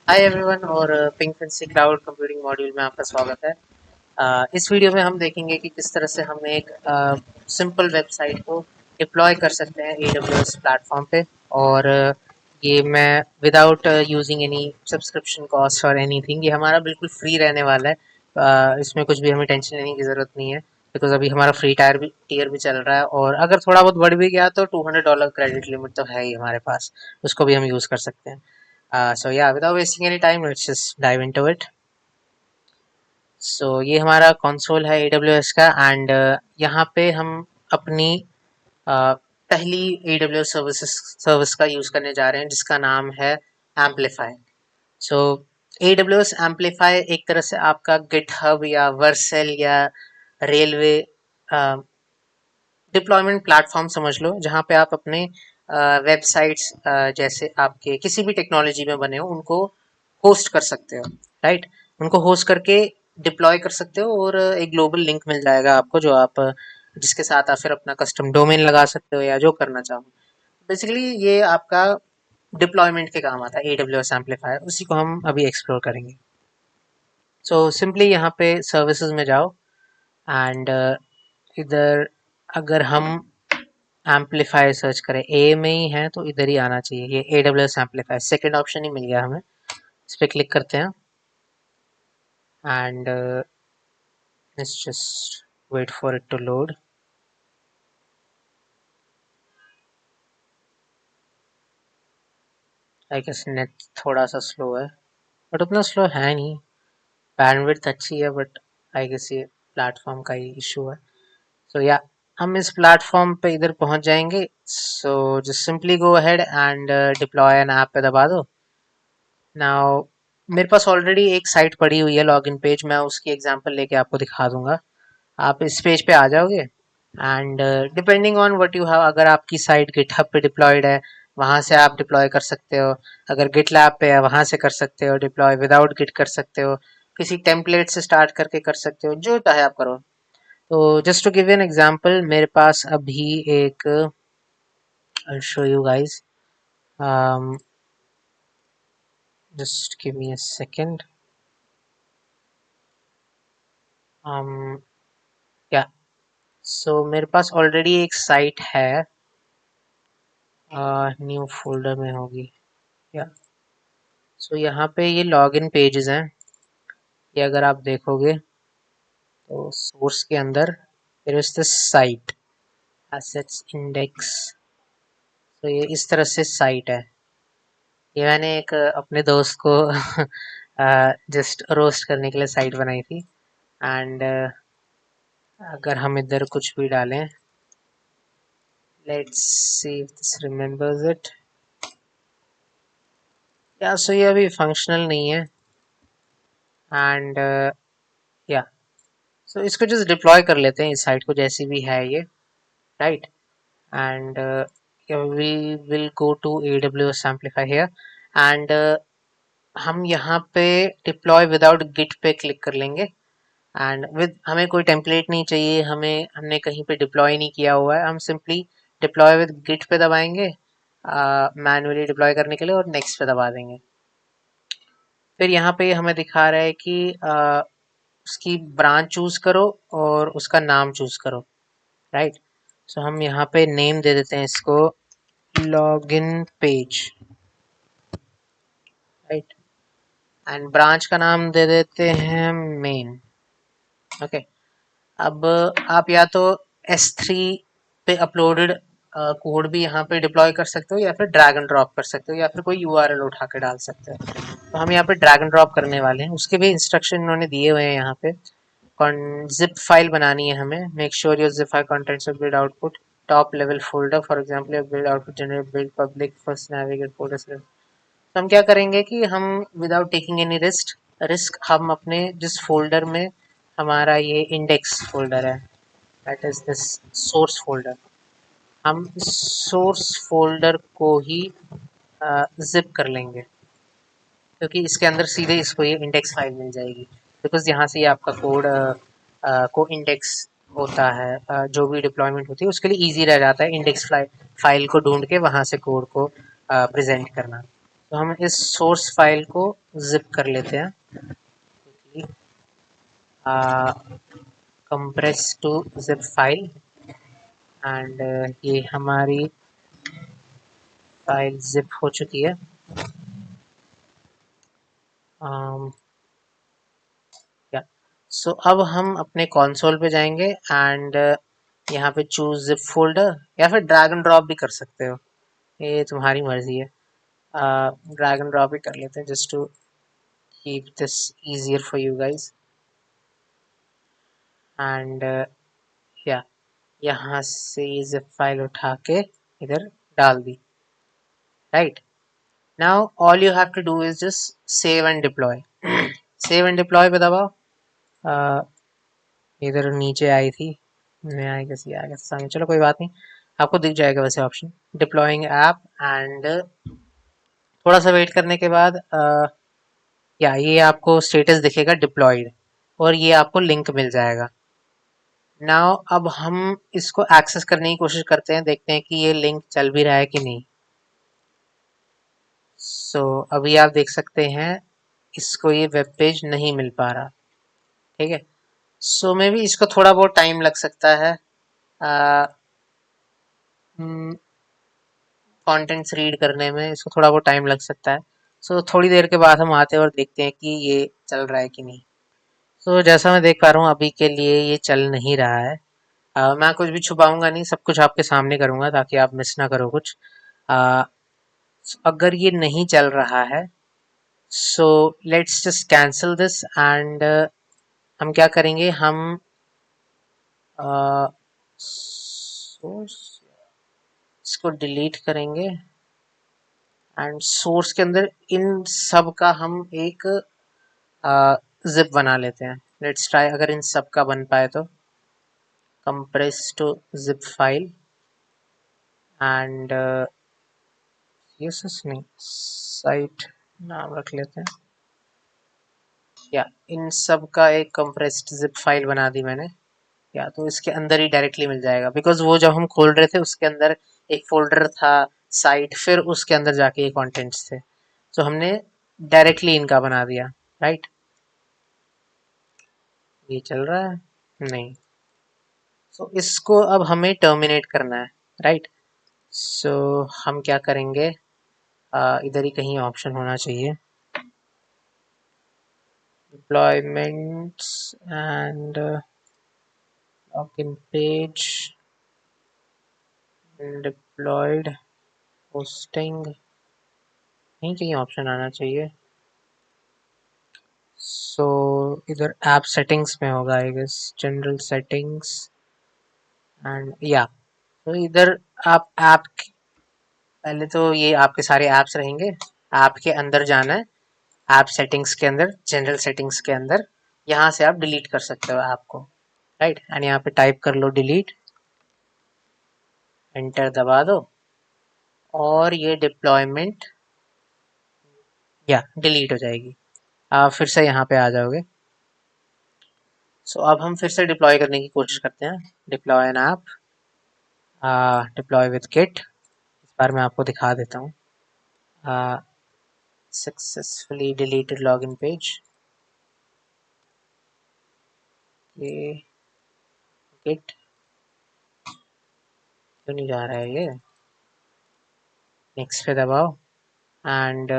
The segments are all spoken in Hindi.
हाय एवरीवन और pink fancy cloud computing module में आपका स्वागत है। इस वीडियो में हम देखेंगे कि किस तरह से हम एक सिंपल वेबसाइट को डिप्लॉय कर सकते हैं AWS प्लेटफॉर्म पे। और ये मैं without using any subscription cost और एनीथिंग, ये हमारा बिल्कुल फ्री रहने वाला है। इसमें कुछ भी हमें टेंशन लेने की ज़रूरत नहीं है, बिकॉज अभी हमारा फ्री टीयर भी चल रहा है। और अगर थोड़ा बहुत बढ़ भी गया तो $200 क्रेडिट लिमिट तो है ही हमारे पास, उसको भी हम यूज़ कर सकते हैं। So yeah, without wasting any time, let's just dive into it. So ये हमारा कंसोल है AWS का एंड यहाँ पे हम अपनी पहली AWS सर्विस का यूज़ करने जा रहे हैं, जिसका नाम है एम्पलीफाई। सो AWS एम्पलीफाई एक तरह से आपका गिटहब या वर्सेल या रेलवे डिप्लॉयमेंट प्लेटफॉर्म समझ लो, जहाँ पे आप अपने वेबसाइट्स जैसे आपके किसी भी टेक्नोलॉजी में बने हो उनको होस्ट कर सकते हो। राइट, उनको होस्ट करके डिप्लॉय कर सकते हो और एक ग्लोबल लिंक मिल जाएगा आपको, जो आप जिसके साथ आप फिर अपना कस्टम डोमेन लगा सकते हो या जो करना चाहो। बेसिकली ये आपका डिप्लॉयमेंट के काम आता है AWS एम्पलीफायर, उसी को हम अभी एक्सप्लोर करेंगे। सो सिंपली यहाँ पे सर्विसेज में जाओ एंड इधर अगर हम एम्पलीफायर सर्च करें, ए में ही है तो इधर ही आना चाहिए, ये AWS एम्पलीफायर सेकंड ऑप्शन ही मिल गया हमें। इस पर क्लिक करते हैं and let's just wait for it to load. I guess net थोड़ा सा स्लो है, बट उतना स्लो है नहीं, बैंडविड्थ अच्छी है, बट आई गेस ये प्लेटफॉर्म का ही इशू है। सो या हम इस प्लेटफॉर्म पे इधर पहुंच जाएंगे। So just simply go ahead and deploy an app पे दबा दो। नाउ मेरे पास ऑलरेडी एक साइट पड़ी हुई है, लॉगिन पेज, मैं उसकी एग्जांपल लेके आपको दिखा दूंगा। आप इस पेज पे आ जाओगे and depending on what you have, अगर आपकी साइट गिटहब पे डिप्लॉयड है वहां से आप डिप्लॉय कर सकते हो, अगर गिटलैब पे है वहां से कर सकते हो डिप्लॉय, विदाउट गिट कर सकते हो, किसी टेम्पलेट से स्टार्ट करके कर सकते हो, जो चाहे आप करो। तो just to give you an example, मेरे पास अभी एक, I show you guys, just give me a second. या सो मेरे पास ऑलरेडी एक साइट है, न्यू फोल्डर में होगी। या सो यहाँ पे ये लॉगिन पेजेस हैं, ये अगर आप देखोगे तो सोर्स के अंदर फिर इस साइट एसेट्स इंडेक्स, तो ये इस तरह से साइट है। ये मैंने एक अपने दोस्त को जस्ट रोस्ट करने के लिए साइट बनाई थी। एंड अगर हम इधर कुछ भी डालें, let's see if this remembers it. या सो ये अभी फंक्शनल नहीं है एंड या सो इसको जस्ट डिप्लॉय कर लेते हैं इस साइट को, जैसी भी है ये। Right, and we will go to AWS Amplify here and हम यहाँ पे डिप्लॉय विदाउट गिट पे क्लिक कर लेंगे। एंड विद हमें कोई टेम्पलेट नहीं चाहिए, हमने कहीं पे डिप्लॉय नहीं किया हुआ है, हम सिंपली डिप्लॉय विद गिट पे दबाएंगे मैन्युअली डिप्लॉय करने के लिए, और नेक्स्ट पे दबा देंगे। फिर यहाँ पे हमें दिखा रहा है कि उसकी ब्रांच चूज करो और उसका नाम चूज करो। राइट, सो हम यहाँ पे नेम दे देते हैं इसको login page. Right, and branch का नाम दे देते हैं मेन। ओके, अब आप या तो S3 पे अपलोडेड कोड भी यहाँ पे डिप्लॉय कर सकते हो, या फिर ड्रैग एंड ड्रॉप कर सकते हो, या फिर कोई URL उठा के डाल सकते हो। तो हम यहाँ पे ड्रैग एंड ड्रॉप करने वाले हैं, उसके भी इंस्ट्रक्शन इन्होंने दिए हुए हैं यहाँ पे। जिप फाइल बनानी है हमें, make sure your zip file contents build output top level folder, for example build output generate build public first navigate folder. तो हम क्या करेंगे कि हम विदाउट टेकिंग एनी रिस्क हम अपने जिस फोल्डर में हमारा ये इंडेक्स फोल्डर है, that is this source folder, हम इस सोर्स फोल्डर को ही जिप कर लेंगे, क्योंकि इसके अंदर सीधे इसको ये इंडेक्स फाइल मिल जाएगी, बिकॉज यहाँ से ये आपका कोड को इंडेक्स होता है, जो भी डिप्लॉयमेंट होती है उसके लिए इजी रह जाता है इंडेक्स फाइल को ढूंढ के वहाँ से कोड को प्रेजेंट करना। तो हम इस सोर्स फाइल को जिप कर लेते हैं, compress to zip file, and ये हमारी फाइल जिप हो चुकी है। या सो अब हम अपने कंसोल पे जाएंगे एंड यहाँ पे चूज जिप फोल्डर, या फिर ड्रैग एंड ड्रॉप भी कर सकते हो, ये तुम्हारी मर्जी है। ड्रैग एंड ड्रॉप भी कर लेते हैं just to keep this easier for you guys. And या यहाँ से ये जिप फाइल उठा के इधर डाल दी, right. Now all you have to do is just save and deploy. Save and deploy पे दबाओ। इधर नीचे आई थी, मैं आई कैसी आ गया सामने, चलो कोई बात नहीं, आपको दिख जाएगा वैसे ऑप्शन डिप्लॉइंग ऐप। एंड थोड़ा सा वेट करने के बाद या ये आपको स्टेटस दिखेगा डिप्लॉयड, और ये आपको लिंक मिल जाएगा। नाउ अब हम इसको एक्सेस करने की कोशिश करते हैं, देखते हैं कि ये लिंक चल भी रहा है कि नहीं। सो अभी आप देख सकते हैं इसको ये वेब पेज नहीं मिल पा रहा, ठीक है। सो मे भी इसको थोड़ा बहुत टाइम लग सकता है कंटेंट्स रीड करने में, इसको थोड़ा बहुत टाइम लग सकता है। सो थोड़ी देर के बाद हम आते हैं और देखते हैं कि ये चल रहा है कि नहीं। सो जैसा मैं देख पा रहा हूँ अभी के लिए ये चल नहीं रहा है। मैं कुछ भी छुपाऊंगा नहीं, सब कुछ आपके सामने करूंगा ताकि आप मिस ना करो कुछ। uh, अगर ये नहीं चल रहा है so let's just cancel this, and हम क्या करेंगे, हम सोर्स इसको डिलीट करेंगे एंड सोर्स के अंदर इन सब का हम एक जिप बना लेते हैं। लेट्स ट्राई, अगर इन सब का बन पाए तो compress to zip file and yes नहीं, साइट नाम रख लेते हैं, या इन सब का एक कंप्रेस्ड जिप फाइल बना दी मैंने। या तो इसके अंदर ही डायरेक्टली मिल जाएगा, बिकॉज वो जब हम खोल रहे थे उसके अंदर एक फोल्डर था साइट, फिर उसके अंदर जाके ये कंटेंट्स थे, तो हमने डायरेक्टली इनका बना दिया, राइट। ये चल रहा है नहीं, सो इसको अब हमें टर्मिनेट करना है, राइट। सो हम क्या करेंगे, इधर ही कहीं ऑप्शन होना चाहिए, deployments and login page, deployed hosting, यहीं कहीं ऑप्शन आना चाहिए। सो इधर ऐप सेटिंग्स में होगा I guess, general settings and या, तो इधर आप ऐप, पहले तो ये आपके सारे ऐप्स रहेंगे, ऐप के अंदर जाना है, ऐप सेटिंग्स के अंदर, जनरल सेटिंग्स के अंदर, यहाँ से आप डिलीट कर सकते हो ऐप को, राइट। एंड यहाँ पे टाइप कर लो डिलीट, एंटर दबा दो, और ये डिप्लॉयमेंट या डिलीट हो जाएगी। आप फिर से यहाँ पे आ जाओगे। सो अब हम फिर से डिप्लॉय करने की कोशिश करते हैं, deploy an app, deploy with Git. इस बार मैं आपको दिखा देता हूँ, सक्सेसफुली डिलीटेड लॉगिन पेज, ये किट क्यों नहीं जा रहा है ये, नेक्स्ट पे दबाओ एंड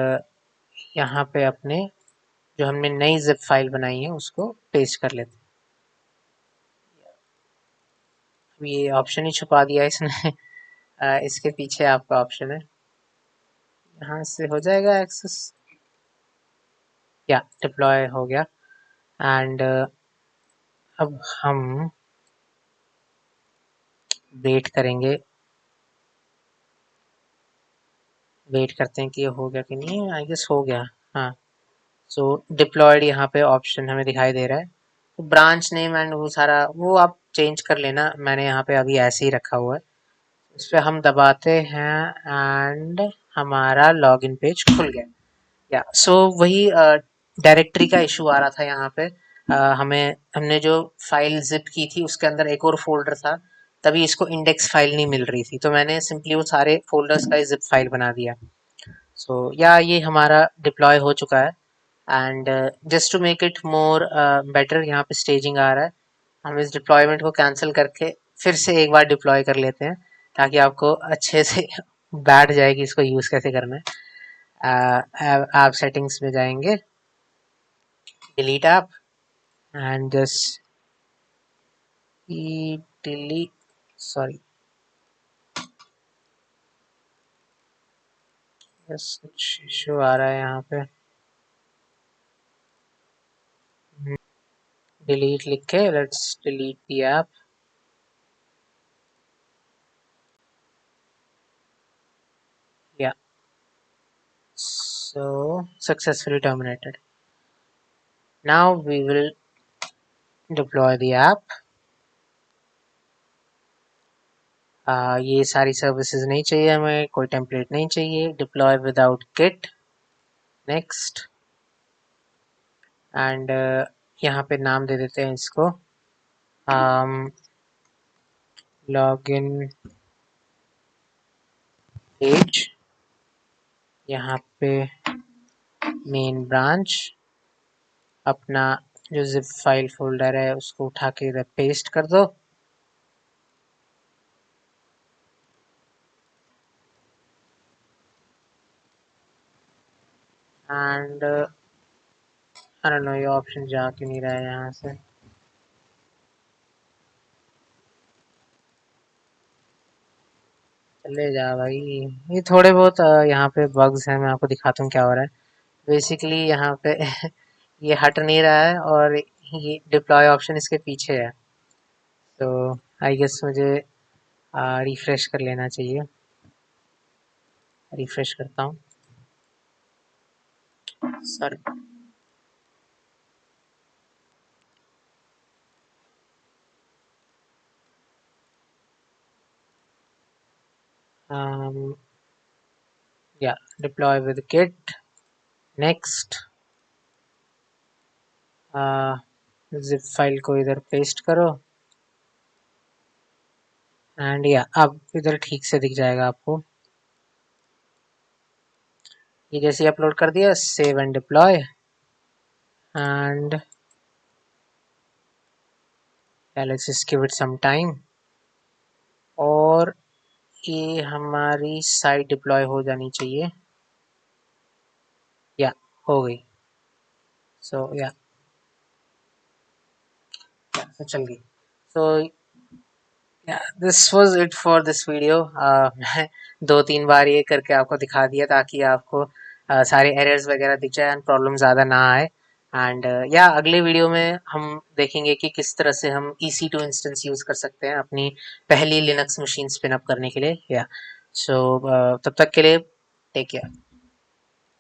यहाँ पे अपने जो हमने नई जिप फाइल बनाई है उसको पेस्ट कर लेते हैं। अब ये ऑप्शन ही छुपा दिया इसने इसके पीछे आपका ऑप्शन है, यहाँ से हो जाएगा एक्सेस, या डिप्लॉय हो गया। एंड अब हम वेट करेंगे, वेट करते हैं कि ये हो गया कि नहीं, आई गेस हो गया, हाँ। सो डिप्लॉयड यहाँ पे ऑप्शन हमें दिखाई दे रहा है, तो ब्रांच नेम एंड वो सारा वो आप चेंज कर लेना, मैंने यहाँ पे अभी ऐसे ही रखा हुआ है। इस पर हम दबाते हैं एंड हमारा लॉगिन पेज खुल गया। या सो वही डायरेक्टरी का इशू आ रहा था यहाँ पे, हमने जो फाइल जिप की थी उसके अंदर एक और फोल्डर था, तभी इसको इंडेक्स फाइल नहीं मिल रही थी, तो मैंने सिंपली वो सारे फोल्डर्स का जिप फाइल बना दिया। या ये हमारा डिप्लॉय हो चुका है। And just to make it more better, यहाँ पे स्टेजिंग आ रहा है। हम इस डिप्लॉयमेंट को कैंसिल करके फिर से एक बार डिप्लॉय कर लेते हैं, ताकि आपको अच्छे से बैठ जाए कि इसको यूज़ कैसे करना है। आप सेटिंग्स में जाएंगे, delete app, and just delete, sorry, कुछ इशू आ रहा है यहाँ पे। डिलीट लिख के लेट्स डिलीट दी ऐप। या so successfully terminated. Now we will deploy the app. ये सारी सर्विसेज नहीं चाहिए हमें, कोई टेम्पलेट नहीं चाहिए। Deploy without kit, next, and यहाँ पे नाम दे देते हैं इसको लॉगिन पेज। यहाँ पे मेन ब्रांच, अपना जो जिप फाइल फोल्डर है उसको उठा के इधर पेस्ट कर दो। एंड आई डोंट नो ये ऑप्शन जा क्यों नहीं रहा है यहाँ से। चले जा भाई, ये थोड़े बहुत यहाँ पे बग्स हैं, मैं आपको दिखाता हूँ क्या हो रहा है। बेसिकली यहाँ पे ये हट नहीं रहा है और ये डिप्लॉय ऑप्शन इसके पीछे है। तो आई गेस मुझे रिफ्रेश कर लेना चाहिए। रिफ्रेश करता हूँ, सॉरी। या deploy with kit, next, zip file को इधर पेस्ट करो, एंड या अब इधर ठीक से दिख जाएगा आपको। ये जैसे अपलोड कर दिया, save and deploy, and let's just give it some time. और ये हमारी साइट डिप्लॉय हो जानी चाहिए। या हो गई। सो या चल गई। So this was it for this video. मैं 2-3 बार ये करके आपको दिखा दिया ताकि आपको सारे एरर्स वगैरह दिख जाए एंड प्रॉब्लम ज़्यादा ना आए। एंड या अगले वीडियो में हम देखेंगे कि किस तरह से हम EC2 इंस्टेंस यूज़ कर सकते हैं अपनी पहली लिनक्स मशीन स्पिन अप करने के लिए। या सो तब तक के लिए टेक केयर।